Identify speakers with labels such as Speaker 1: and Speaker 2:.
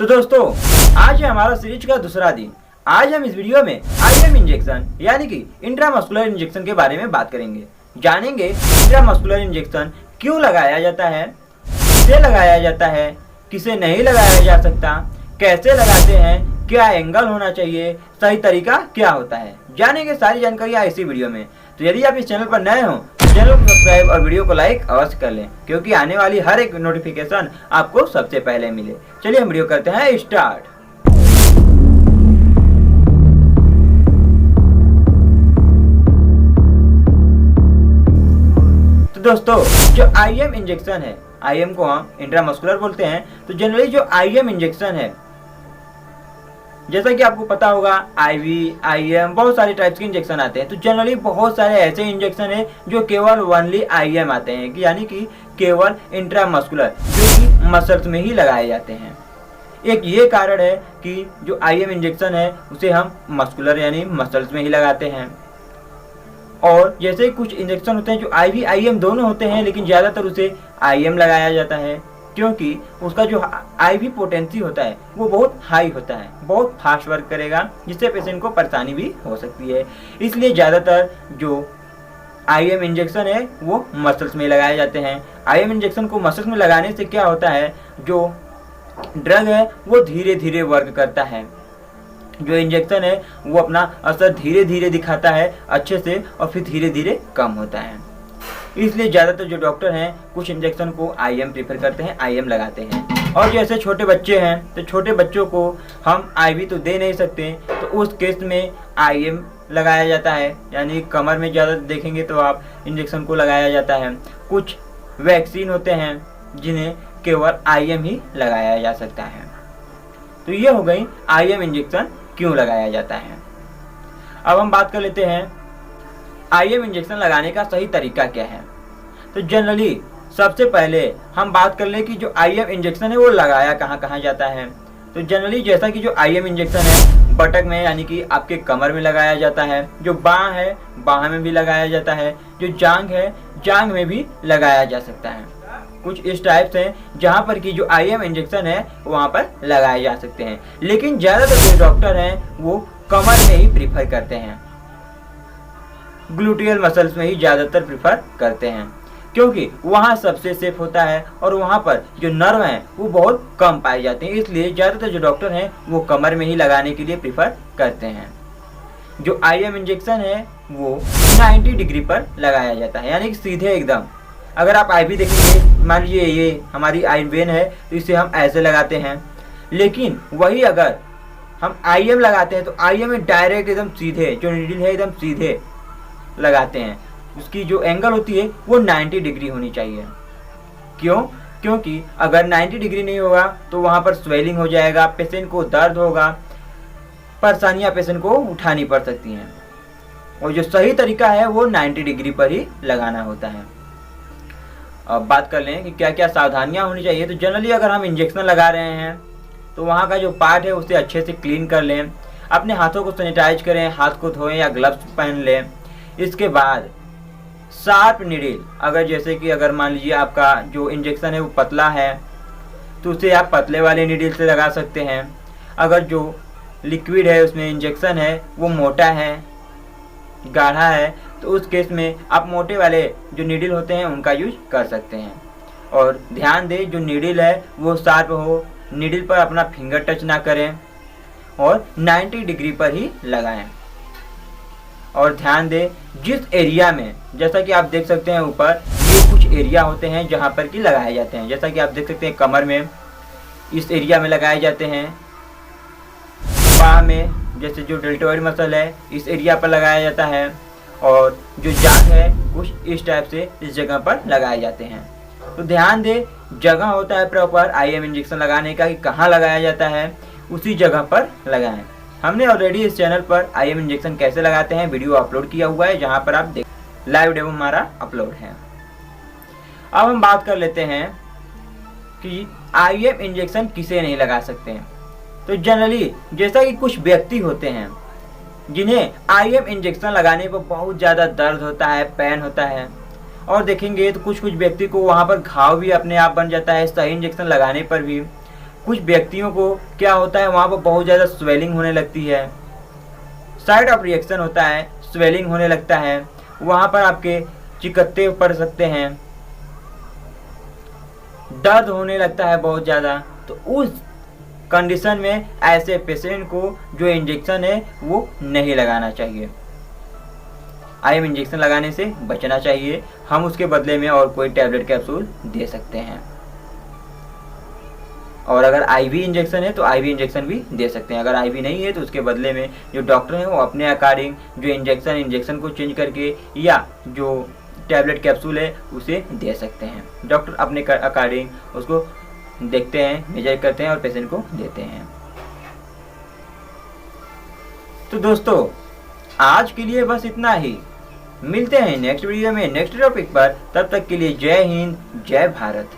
Speaker 1: तो दोस्तों, आज है हमारा सीरीज का दूसरा दिन। आज हम इस वीडियो में आईएम इंजेक्शन यानी कि इंट्रामस्कुलर इंजेक्शन के बारे में बात करेंगे। जानेंगे इंट्रामस्कुलर इंजेक्शन क्यों लगाया जाता है, किसे लगाया जाता है, किसे नहीं लगाया जा सकता, कैसे लगाते हैं, क्या एंगल होना चाहिए, सही तरीका क्या होता है। जानेंगे सारी जानकारी इसी वीडियो में। तो यदि आप इस चैनल पर नए हो तो चैनल को सब्सक्राइब और वीडियो को लाइक अवश्य कर लें, क्योंकि आने वाली हर एक नोटिफिकेशन आपको सबसे पहले मिले। चलिए हम वीडियो करते हैं स्टार्ट। तो दोस्तों, जो आईएम इंजेक्शन है, आईएम को हम इंट्रामस्कुलर बोलते हैं। तो जनरली जो आईएम इंजेक्शन है, जैसा कि आपको पता होगा, आईवी, आईएम, बहुत सारे टाइप्स के इंजेक्शन आते हैं। तो जनरली बहुत सारे ऐसे इंजेक्शन है जो केवल ओनली आईएम आते हैं, यानी कि केवल इंट्रामस्कुलर, जो कि मसल्स में ही लगाए जाते हैं। एक ये कारण है कि जो आईएम इंजेक्शन है उसे हम मस्कुलर यानी मसल्स में ही लगाते हैं। और जैसे कुछ इंजेक्शन होते हैं जो आईवी आईएम दोनों होते हैं, लेकिन ज़्यादातर उसे आईएम लगाया जाता है, क्योंकि उसका जो आईवी पोटेंसी होता है वो बहुत हाई होता है, बहुत फास्ट वर्क करेगा, जिससे पेशेंट को परेशानी भी हो सकती है। इसलिए ज़्यादातर जो आईएम इंजेक्शन है वो मसल्स में लगाए जाते हैं। आईएम इंजेक्शन को मसल्स में लगाने से क्या होता है, जो ड्रग है वो धीरे धीरे वर्क करता है। जो इंजेक्शन है वो अपना असर धीरे धीरे दिखाता है अच्छे से, और फिर धीरे धीरे कम होता है। इसलिए ज़्यादातर जो डॉक्टर हैं कुछ इंजेक्शन को आईएम प्रीफर करते हैं, आईएम लगाते हैं। और जैसे छोटे बच्चे हैं तो छोटे बच्चों को हम आईवी तो दे नहीं सकते, तो उस केस में आईएम लगाया जाता है, यानी कमर में ज़्यादा देखेंगे तो आप इंजेक्शन को लगाया जाता है। कुछ वैक्सीन होते हैं जिन्हें केवल आईएम ही लगाया जा सकता है। तो ये हो गई आईएम इंजेक्शन क्यों लगाया जाता है। अब हम बात कर लेते हैं आईएम इंजेक्शन लगाने का सही तरीका क्या है। तो जनरली सबसे पहले हम बात कर लें कि जो आईएम इंजेक्शन है वो लगाया कहाँ कहाँ जाता है। तो जनरली जैसा कि जो आईएम इंजेक्शन है बटक में यानी कि आपके कमर में लगाया जाता है, जो बाँह है बाँह में भी लगाया जाता है, जो जांघ है जांघ में भी लगाया जा सकता है। कुछ इस टाइप से जहाँ पर कि जो आईएम इंजेक्शन है वहाँ पर लगाए जा सकते हैं, लेकिन ज़्यादातर जो डॉक्टर हैं वो कमर में ही प्रीफर करते हैं, ग्लूटियल मसल्स में ही ज़्यादातर प्रीफर करते हैं, क्योंकि वहाँ सबसे सेफ होता है और वहाँ पर जो नर्व हैं वो बहुत कम पाए जाते हैं। इसलिए ज़्यादातर जो डॉक्टर हैं वो कमर में ही लगाने के लिए प्रीफर करते हैं। जो आईएम इंजेक्शन है वो 90 डिग्री पर लगाया जाता है, यानी कि सीधे एकदम। अगर आप आईवी देखेंगे, मान लीजिए ये हमारी आई वेन है तो इसे हम ऐसे लगाते हैं, लेकिन वही अगर हम आईएम लगाते हैं तो आईएम में डायरेक्ट एकदम सीधे, जो नीडल है एकदम सीधे लगाते हैं। उसकी जो एंगल होती है वो 90 डिग्री होनी चाहिए। क्यों? क्योंकि अगर 90 डिग्री नहीं होगा तो वहाँ पर स्वेलिंग हो जाएगा, पेशेंट को दर्द होगा, परेशानियाँ पेशेंट को उठानी पड़ सकती हैं। और जो सही तरीका है वो 90 डिग्री पर ही लगाना होता है। अब बात कर लें कि क्या क्या सावधानियाँ होनी चाहिए। तो जनरली अगर हम इंजेक्शन लगा रहे हैं तो वहाँ का जो पार्ट है उसे अच्छे से क्लीन कर लें, अपने हाथों को सैनिटाइज करें, हाथ को धोएं या ग्लव्स पहन लें। इसके बाद शार्प नीडल, अगर जैसे कि अगर मान लीजिए आपका जो इंजेक्शन है वो पतला है तो उसे आप पतले वाले नीडल से लगा सकते हैं। अगर जो लिक्विड है उसमें इंजेक्शन है वो मोटा है, गाढ़ा है, तो उस केस में आप मोटे वाले जो नीडल होते हैं उनका यूज कर सकते हैं। और ध्यान दें जो नीडल है वो शार्प हो, नीडल पर अपना फिंगर टच ना करें और 90 डिग्री पर ही लगाएं। और ध्यान दें जिस एरिया में, जैसा कि आप देख सकते हैं ऊपर, ये कुछ एरिया होते हैं जहाँ पर कि लगाए जाते हैं। जैसा कि आप देख सकते हैं कमर में इस एरिया में लगाए जाते हैं, बाँह में जैसे जो डेल्टोइड मसल है इस एरिया पर लगाया जाता है, और जो जांघ है कुछ इस टाइप से इस जगह पर लगाए जाते हैं। तो ध्यान दें जगह होता है प्रॉपर आईएम इंजेक्शन लगाने का कि कहाँ लगाया जाता है, उसी जगह पर लगाएं। हमने ऑलरेडी इस चैनल पर आईएम इंजेक्शन कैसे लगाते हैं वीडियो अपलोड किया हुआ है, जहाँ पर आप देख, लाइव डेमो हमारा अपलोड है। अब हम बात कर लेते हैं कि आईएम इंजेक्शन किसे नहीं लगा सकते हैं। तो जनरली जैसा कि कुछ व्यक्ति होते हैं जिन्हें आईएम इंजेक्शन लगाने पर बहुत ज़्यादा दर्द होता है, पेन होता है, और देखेंगे तो कुछ व्यक्ति को वहाँ पर घाव भी अपने आप बन जाता है सही इंजेक्शन लगाने पर भी। कुछ व्यक्तियों को क्या होता है, वहाँ पर बहुत ज़्यादा स्वेलिंग होने लगती है, साइड ऑफ रिएक्शन होता है, स्वेलिंग होने लगता है, वहाँ पर आपके चिकत्ते पड़ सकते हैं, दर्द होने लगता है बहुत ज़्यादा। तो उस कंडीशन में ऐसे पेशेंट को जो इंजेक्शन है वो नहीं लगाना चाहिए। आईएम इंजेक्शन लगाने से बचना चाहिए। हम उसके बदले में और कोई टैबलेट कैप्सूल दे सकते हैं, और अगर आईवी इंजेक्शन है तो आईवी इंजेक्शन भी दे सकते हैं। अगर आईवी नहीं है तो उसके बदले में जो डॉक्टर हैं वो अपने अकॉर्डिंग जो इंजेक्शन को चेंज करके या जो टैबलेट कैप्सूल है उसे दे सकते हैं। डॉक्टर अपने अकॉर्डिंग उसको देखते हैं, मेजर करते हैं और पेशेंट को देते हैं। तो दोस्तों आज के लिए बस इतना ही। मिलते हैं नेक्स्ट वीडियो में नेक्स्ट टॉपिक पर। तब तक के लिए जय हिंद, जय भारत।